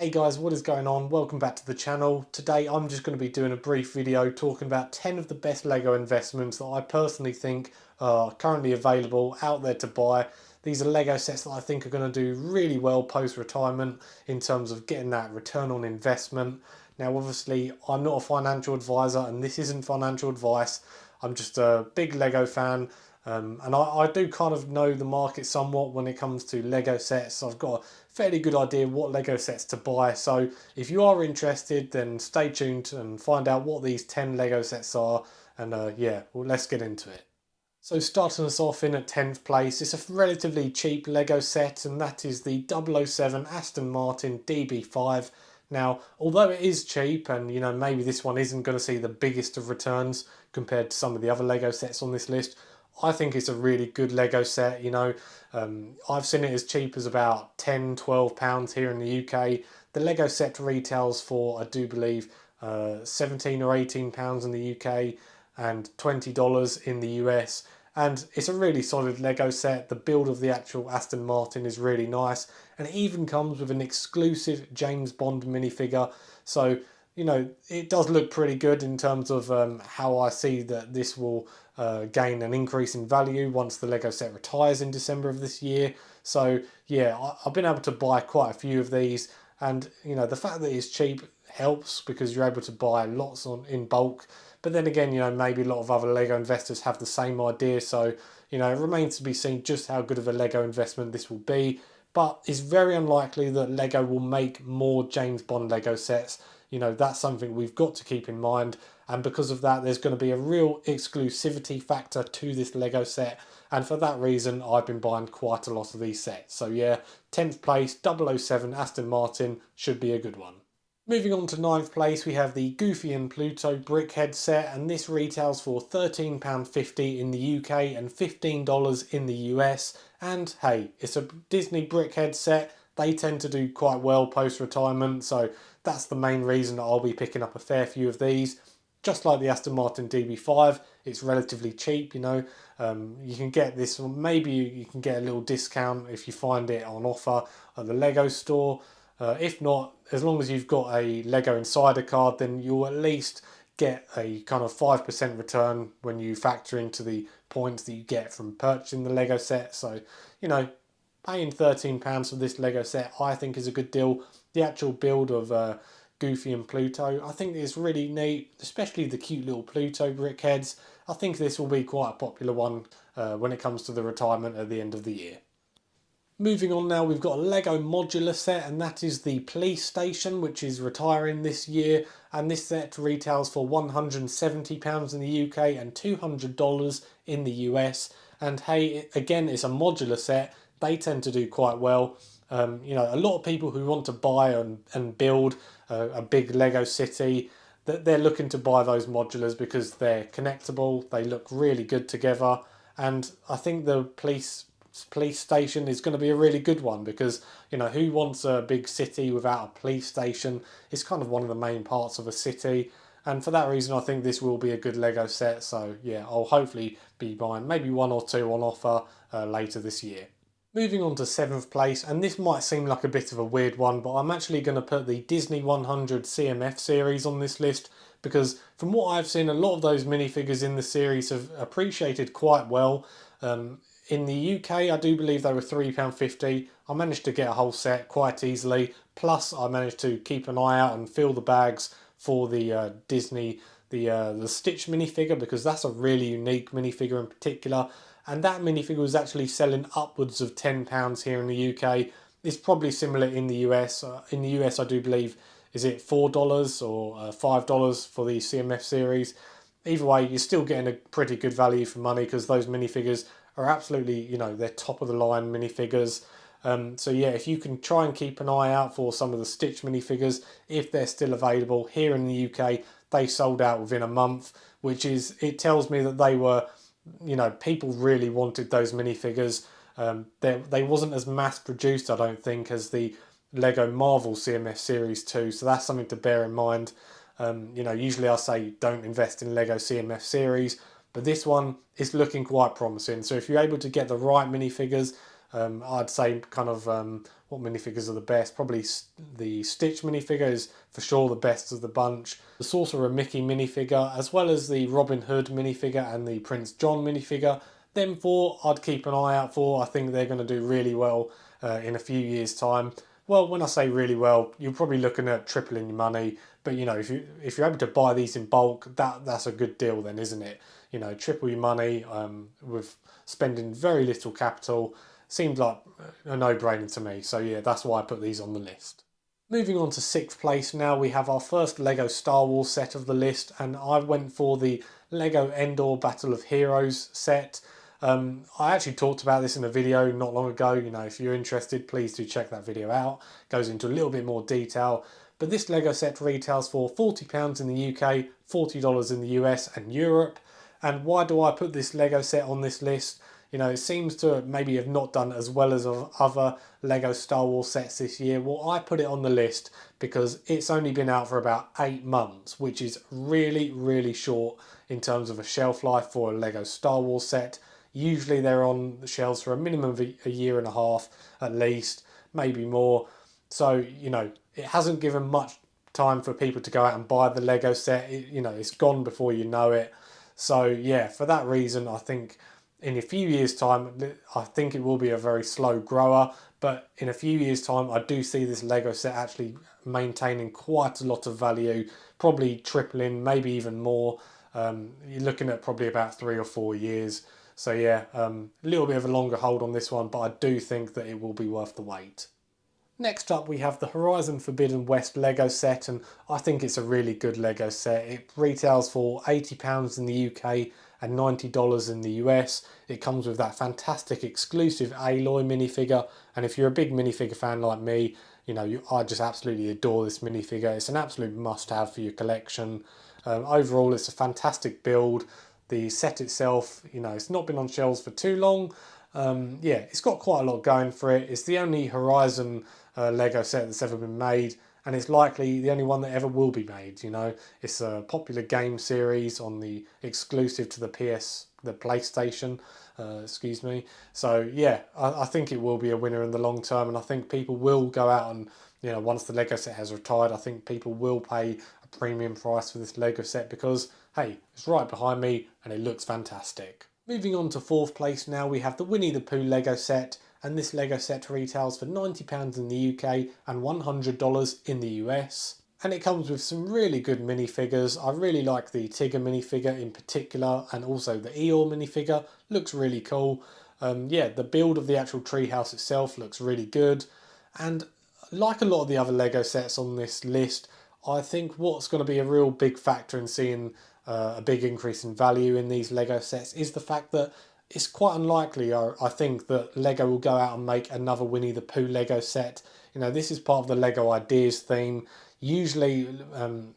Hey guys, what is going on? Welcome back to the channel. Today I'm just going to be doing a brief video talking about 10 of the best Lego investments that I personally think are currently available out there to buy. These are Lego sets that I think are going to do really well post-retirement in terms of getting that return on investment. Now obviously I'm not a financial advisor and this isn't financial advice. I'm just a big Lego fan. And I do kind of know the market somewhat when it comes to Lego sets. I've got a fairly good idea what Lego sets to buy. So if you are interested, then stay tuned and find out what these 10 Lego sets are. And yeah, well, let's get into it. So starting us off in at 10th place, it's a relatively cheap Lego set, and that is the 007 Aston Martin DB5. Now, although it is cheap, and maybe this one isn't going to see the biggest of returns compared to some of the other Lego sets on this list, I think it's a really good Lego set. I've seen it as cheap as about £10–12 here in the UK. The Lego set retails for, I do believe, £17 or £18 in the UK and $20 in the US. And it's a really solid Lego set. The build of the actual Aston Martin is really nice, and it even comes with an exclusive James Bond minifigure. So it does look pretty good in terms of how I see that this will gain an increase in value once the Lego set retires in December of this year. So yeah, I've been able to buy quite a few of these, and the fact that it's cheap helps because you're able to buy lots in bulk. But then again, maybe a lot of other Lego investors have the same idea. So it remains to be seen just how good of a Lego investment this will be. But it's very unlikely that Lego will make more James Bond Lego sets. That's something we've got to keep in mind. And because of that, there's going to be a real exclusivity factor to this Lego set. And for that reason, I've been buying quite a lot of these sets. So yeah, 10th place, 007 Aston Martin should be a good one. Moving on to 9th place, we have the Goofy and Pluto Brickhead set, and this retails for £13.50 in the UK and $15 in the US. And hey, it's a Disney Brickhead set. They tend to do quite well post-retirement, so that's the main reason I'll be picking up a fair few of these. Just like the Aston Martin DB5, it's relatively cheap, you can get this, or maybe you can get a little discount if you find it on offer at the Lego store. If not, as long as you've got a Lego Insider card, then you'll at least get a kind of 5% return when you factor into the points that you get from purchasing the Lego set. So, paying £13 for this Lego set, I think is a good deal. The actual build of Goofy and Pluto, I think is really neat, especially the cute little Pluto brickheads. I think this will be quite a popular one when it comes to the retirement at the end of the year. Moving on now, we've got a Lego modular set, and that is the police station, which is retiring this year. And this set retails for £170 in the UK and $200 in the US. And hey, again, it's a modular set. They tend to do quite well. A lot of people who want to buy and build a big Lego city, that they're looking to buy those modulars because they're connectable, they look really good together. And I think the police station is going to be a really good one because who wants a big city without a police station? It's kind of one of the main parts of a city, and for that reason I think this will be a good Lego set. So yeah, I'll hopefully be buying maybe one or two on offer later this year. Moving on to 7th place, and this might seem like a bit of a weird one, but I'm actually going to put the Disney 100 CMF series on this list because from what I've seen, a lot of those minifigures in the series have appreciated quite well. In the UK, I do believe they were £3.50. I managed to get a whole set quite easily. Plus, I managed to keep an eye out and fill the bags for the Disney, the Stitch minifigure, because that's a really unique minifigure in particular. And that minifigure was actually selling upwards of £10 here in the UK. It's probably similar in the US. In the US, I do believe, is it $4 or $5 for the CMF series? Either way, you're still getting a pretty good value for money because those minifigures are absolutely, they're top of the line minifigures. So yeah, if you can try and keep an eye out for some of the Stitch minifigures, if they're still available here in the UK, they sold out within a month, it tells me that they were, people really wanted those minifigures. They wasn't as mass produced, I don't think, as the Lego Marvel CMF Series 2, so that's something to bear in mind. Usually I say don't invest in Lego CMF series, but this one is looking quite promising. So if you're able to get the right minifigures, I'd say kind of what minifigures are the best. Probably the Stitch minifigure is for sure the best of the bunch. The Sorcerer Mickey minifigure, as well as the Robin Hood minifigure and the Prince John minifigure. Them four I'd keep an eye out for. I think they're going to do really well in a few years' time. Well, when I say really well, you're probably looking at tripling your money. But you know, if you're able to buy these in bulk, that's a good deal then, isn't it? You know, triple your money with spending very little capital. Seems like a no-brainer to me. So yeah, that's why I put these on the list. Moving on to sixth place now, we have our first Lego Star Wars set of the list, and I went for the Lego Endor Battle of Heroes set. I actually talked about this in a video not long ago. You know, if you're interested, please do check that video out. It goes into a little bit more detail. But this Lego set retails for £40 in the UK, $40 in the US and Europe. And why do I put this Lego set on this list? You know, it seems to maybe have not done as well as other Lego Star Wars sets this year. Well, I put it on the list because it's only been out for about 8 months, which is really, really short in terms of a shelf life for a Lego Star Wars set. Usually they're on the shelves for a minimum of a year and a half at least, maybe more. So, you know, it hasn't given much time for people to go out and buy the Lego set. You know, it's gone before you know it. So, yeah, for that reason, I think in a few years' time, I think it will be a very slow grower. But in a few years' time, I do see this Lego set actually maintaining quite a lot of value, probably tripling, maybe even more. You're looking at probably about 3 or 4 years. So yeah, a little bit of a longer hold on this one, but I do think that it will be worth the wait. Next up we have the Horizon Forbidden West Lego set, and I think it's a really good Lego set. It retails for £80 in the UK and $90 in the US. It comes with that fantastic exclusive Aloy minifigure, and if you're a big minifigure fan like me, you know, I just absolutely adore this minifigure. It's an absolute must-have for your collection. Overall, it's a fantastic build. The set itself, you know, it's not been on shelves for too long. Yeah, it's got quite a lot going for it. It's the only Horizon Lego set that's ever been made, and it's likely the only one that ever will be made. You know, it's a popular game series on the exclusive to the PlayStation. Excuse me. So yeah, I think it will be a winner in the long term, and I think people will go out and, you know, once the Lego set has retired, I think people will pay a premium price for this Lego set because, hey, it's right behind me and it looks fantastic. Moving on to fourth place now, we have the Winnie the Pooh Lego set, and this Lego set retails for £90 in the UK and $100 in the US. And it comes with some really good minifigures. I really like the Tigger minifigure in particular, and also the Eeyore minifigure. Looks really cool. Yeah, the build of the actual treehouse itself looks really good. And like a lot of the other Lego sets on this list, I think what's going to be a real big factor in seeing a big increase in value in these Lego sets is the fact that it's quite unlikely, I think, that Lego will go out and make another Winnie the Pooh Lego set. You know, this is part of the Lego Ideas theme. Usually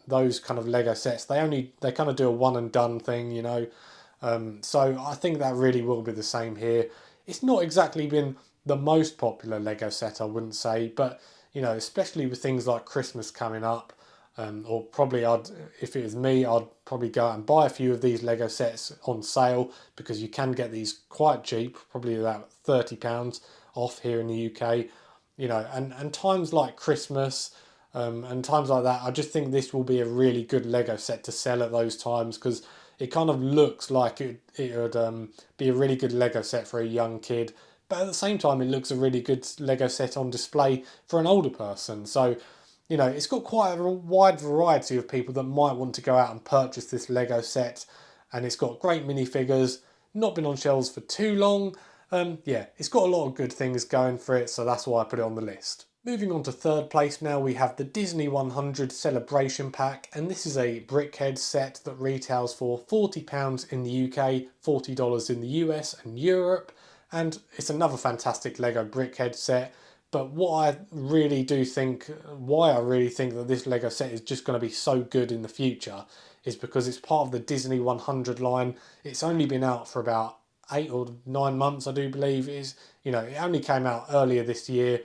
those kind of Lego sets, they kind of do a one and done thing, you know. So I think that really will be the same here. It's not exactly been the most popular Lego set, I wouldn't say, but you know, especially with things like Christmas coming up, or probably if it was me, I'd probably go out and buy a few of these Lego sets on sale because you can get these quite cheap, probably about £30 off here in the UK. You know, and times like Christmas and times like that, I just think this will be a really good Lego set to sell at those times because it kind of looks like it would be a really good Lego set for a young kid, but at the same time it looks a really good Lego set on display for an older person. So you know, it's got quite a wide variety of people that might want to go out and purchase this Lego set, and it's got great minifigures, not been on shelves for too long. Yeah, it's got a lot of good things going for it, so that's why I put it on the list. Moving on to third place now, we have the Disney 100 Celebration Pack, and this is a brickhead set that retails for £40 in the UK, $40 in the US and Europe, and it's another fantastic Lego brickhead set. But what I really do think, why I really think that this Lego set is just going to be so good in the future is because it's part of the Disney 100 line. It's only been out for about 8 or 9 months, I do believe. You know, it only came out earlier this year,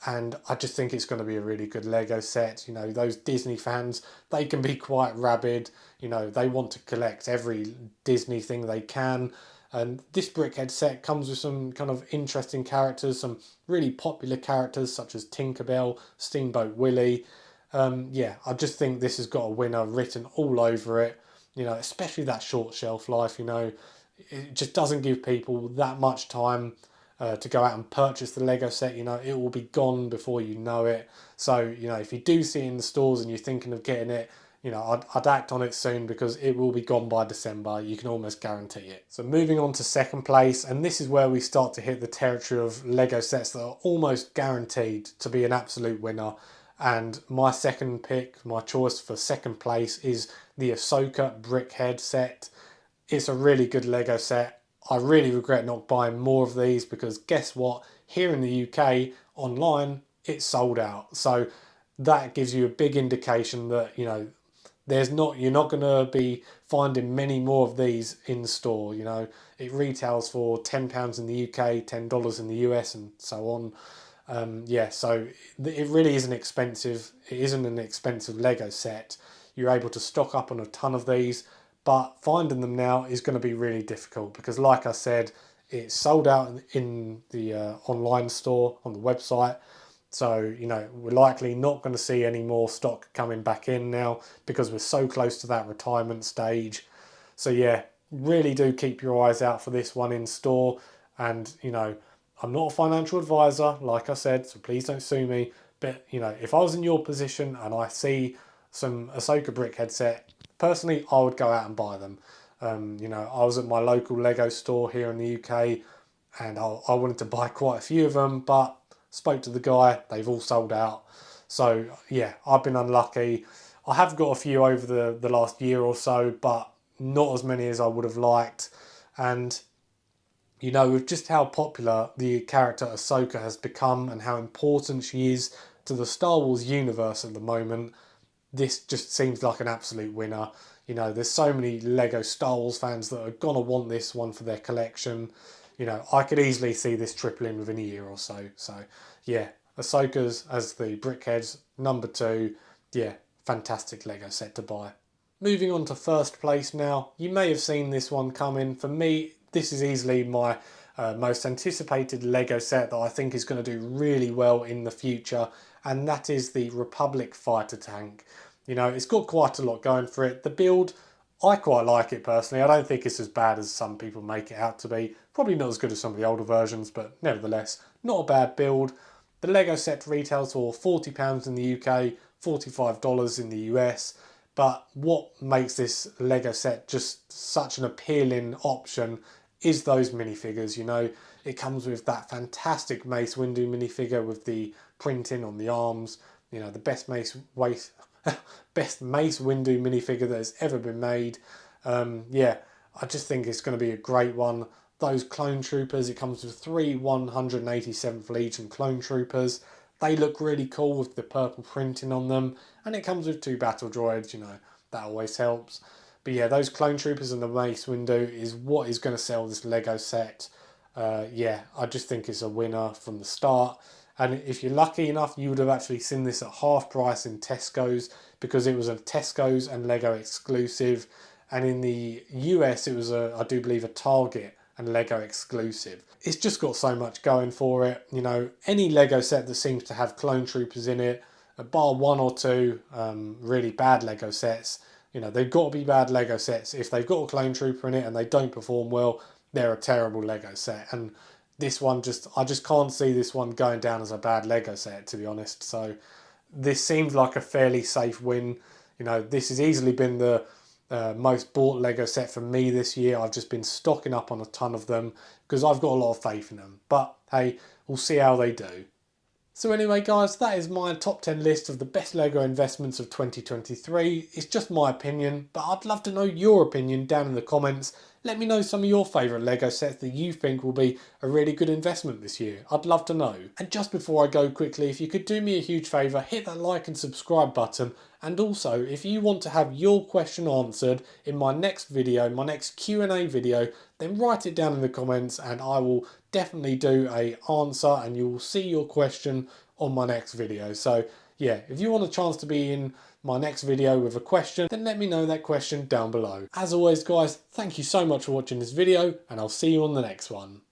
and I just think it's going to be a really good Lego set. You know, those Disney fans, they can be quite rabid. You know, they want to collect every Disney thing they can. And this Brickhead set comes with some kind of interesting characters, some really popular characters such as Tinkerbell, Steamboat Willie. Yeah, I just think this has got a winner written all over it. You know, especially that short shelf life. You know, it just doesn't give people that much time to go out and purchase the Lego set. You know, it will be gone before you know it. So, you know, if you do see it in the stores and you're thinking of getting it, you know, I'd act on it soon because it will be gone by December. You can almost guarantee it. So moving on to second place, and this is where we start to hit the territory of Lego sets that are almost guaranteed to be an absolute winner. And my second pick, my choice for second place is the Ahsoka Brickhead set. It's a really good Lego set. I really regret not buying more of these because guess what? Here in the UK, online, it's sold out. So that gives you a big indication that, you know, you're not going to be finding many more of these in store. You know, it retails for £10 in the UK, $10 in the US, and so on. Yeah, so it really isn't expensive. It isn't an expensive Lego set. You're able to stock up on a ton of these, but finding them now is going to be really difficult because, like I said, it's sold out in the online store on the website. So, you know, we're likely not going to see any more stock coming back in now because we're so close to that retirement stage. So, yeah, really do keep your eyes out for this one in store. And, you know, I'm not a financial advisor, like I said, so please don't sue me. But, you know, if I was in your position and I see some Ahsoka Brickhead set, personally, I would go out and buy them. You know, I was at my local Lego store here in the UK and I wanted to buy quite a few of them, but spoke to the guy, they've all sold out. So, yeah, I've been unlucky. I have got a few over the last year or so, but not as many as I would have liked. And you know, with just how popular the character Ahsoka has become and how important she is to the Star Wars universe at the moment, this just seems like an absolute winner. You know, there's so many Lego Star Wars fans that are going to want this one for their collection. You know, I could easily see this tripling within a year or so. So, yeah, Ahsoka's as the Brickheads, number two. Yeah, fantastic Lego set to buy. Moving on to first place now. You may have seen this one coming. For me, this is easily my most anticipated Lego set that I think is going to do really well in the future, and that is the Republic fighter tank. You know, it's got quite a lot going for it. The build, I quite like it personally. I don't think it's as bad as some people make it out to be. Probably not as good as some of the older versions, but nevertheless, not a bad build. The Lego set retails for £40 in the UK, $45 in the US. But what makes this Lego set just such an appealing option is those minifigures. You know, it comes with that fantastic Mace Windu minifigure with the printing on the arms. You know, the best best Mace Windu minifigure that has ever been made. Yeah, I just think it's going to be a great one. Those clone troopers, it comes with 3 187th Legion clone troopers. They look really cool with the purple printing on them, and it comes with 2 battle droids, you know, that always helps. But yeah, those clone troopers and the Mace Windu is what is going to sell this Lego set. Yeah, I just think it's a winner from the start. And if you're lucky enough, you would have actually seen this at half price in Tesco's because it was a Tesco's and Lego exclusive. And in the US, it was, I do believe, a Target and Lego exclusive. It's just got so much going for it. You know, any Lego set that seems to have clone troopers in it, bar one or two really bad Lego sets, you know, they've got to be bad Lego sets. If they've got a clone trooper in it and they don't perform well, they're a terrible Lego set. And this one I just can't see this one going down as a bad Lego set, to be honest. So this seems like a fairly safe win. You know, this has easily been the most bought Lego set for me this year. I've just been stocking up on a ton of them because I've got a lot of faith in them. But hey, we'll see how they do. So anyway guys, that is my top 10 list of the best Lego investments of 2023. It's just my opinion, but I'd love to know your opinion down in the comments. Let me know some of your favourite Lego sets that you think will be a really good investment this year. I'd love to know. And just before I go quickly, if you could do me a huge favour, hit that like and subscribe button. And also, if you want to have your question answered in my next video, my next Q&A video, then write it down in the comments and I will definitely do a answer and you will see your question on my next video. So yeah, if you want a chance to be in my next video with a question, then let me know that question down below. As always guys, thank you so much for watching this video, and I'll see you on the next one.